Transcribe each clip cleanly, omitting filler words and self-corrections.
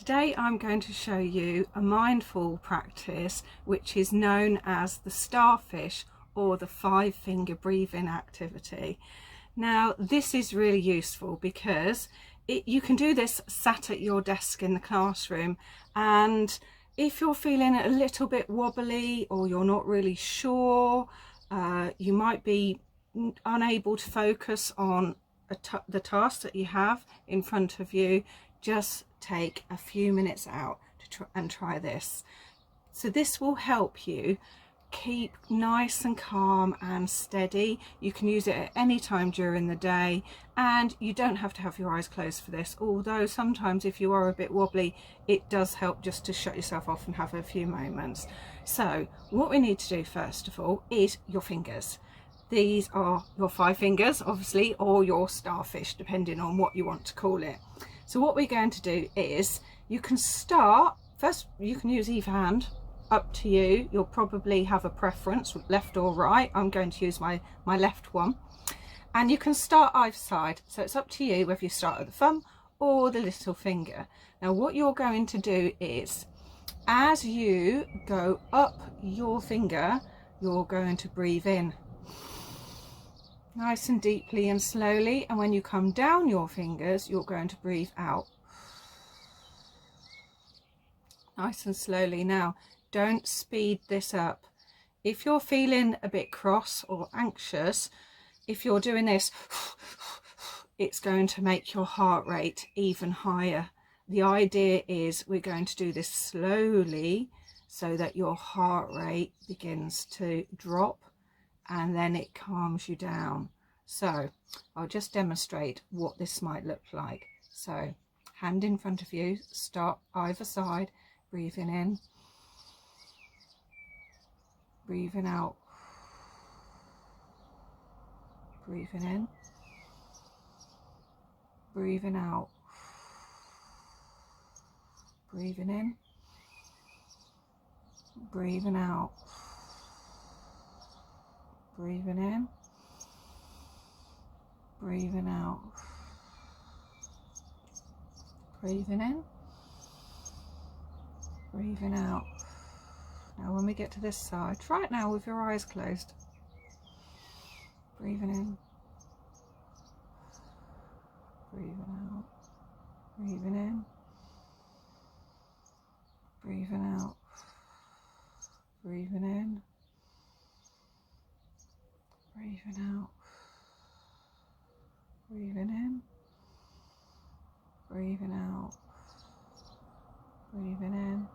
Today I'm going to show you a mindful practice which is known as the Starfish or the 5-finger breathing activity. Now this is really useful because you can do this sat at your desk in the classroom, and if you're feeling a little bit wobbly or you're not really sure, you might be unable to focus on the task that you have in front of you, just take a few minutes out to try this. So this will help you keep nice and calm and steady. You can use it at any time during the day, and you don't have to have your eyes closed for this, although sometimes if you are a bit wobbly it does help just to shut yourself off and have a few moments. So what we need to do first of all is your fingers. These are your 5 fingers obviously, or your starfish, depending on what you want to call it. So what we're going to do is, you can start first, you can use either hand, up to you. You'll probably have a preference, left or right. I'm going to use my left one, and you can start either side, so it's up to you whether you start at the thumb or the little finger. Now what you're going to do is, as you go up your finger, you're going to breathe in nice and deeply and slowly, and when you come down your fingers you're going to breathe out nice and slowly. Now don't speed this up. If you're feeling a bit cross or anxious, if you're doing this, it's going to make your heart rate even higher. The idea is we're going to do this slowly so that your heart rate begins to drop, and then it calms you down. So I'll just demonstrate what this might look like. So hand in front of you, start either side, breathing in, breathing out, breathing in, breathing out, breathing in, breathing out, breathing in, breathing out, breathing in, breathing out. Now when we get to this side, try it now with your eyes closed. Breathing in, breathing out, breathing in, breathing out, breathing in, breathing out, breathing in, breathing out, breathing in,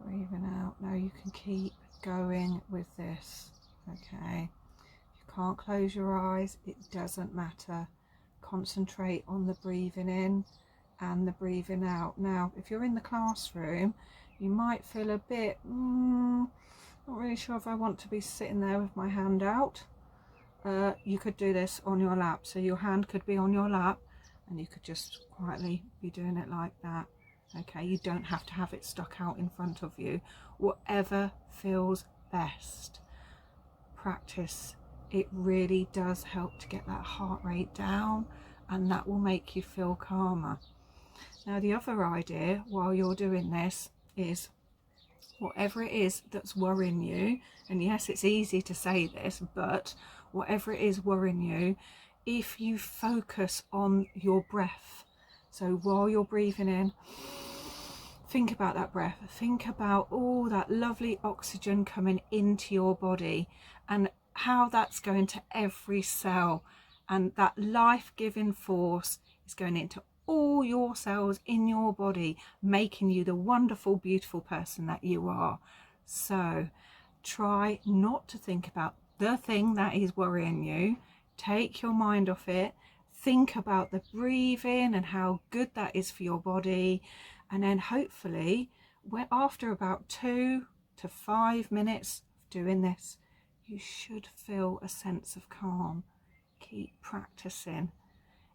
breathing out. Now you can keep going with this, okay? If you can't close your eyes, it doesn't matter. Concentrate on the breathing in and the breathing out. Now if you're in the classroom, you might feel a bit not really sure if I want to be sitting there with my hand out. You could do this on your lap, so your hand could be on your lap and you could just quietly be doing it like that. Okay, you don't have to have it stuck out in front of you. Whatever feels best. Practice. It really does help to get that heart rate down, and that will make you feel calmer. Now the other idea while you're doing this is, whatever it is that's worrying you, and yes, it's easy to say this, but whatever it is worrying you, if you focus on your breath, so while you're breathing in, think about that breath, think about all that lovely oxygen coming into your body and how that's going to every cell, and that life-giving force is going into all your cells in your body, making you the wonderful, beautiful person that you are. So try not to think about the thing that is worrying you. Take your mind off it. Think about the breathing and how good that is for your body, and then hopefully after about 2 to 5 minutes of doing this, you should feel a sense of calm. Keep practicing.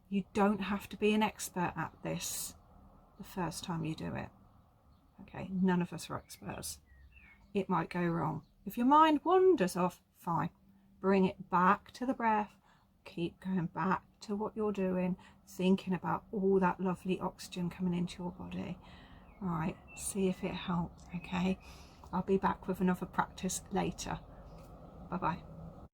You don't have to be an expert at this the first time you do it. Okay, none of us are experts. It might go wrong. If your mind wanders off, fine. Bring it back to the breath, keep going back to what you're doing, thinking about all that lovely oxygen coming into your body. All right, see if it helps. Okay, I'll be back with another practice later. Bye bye.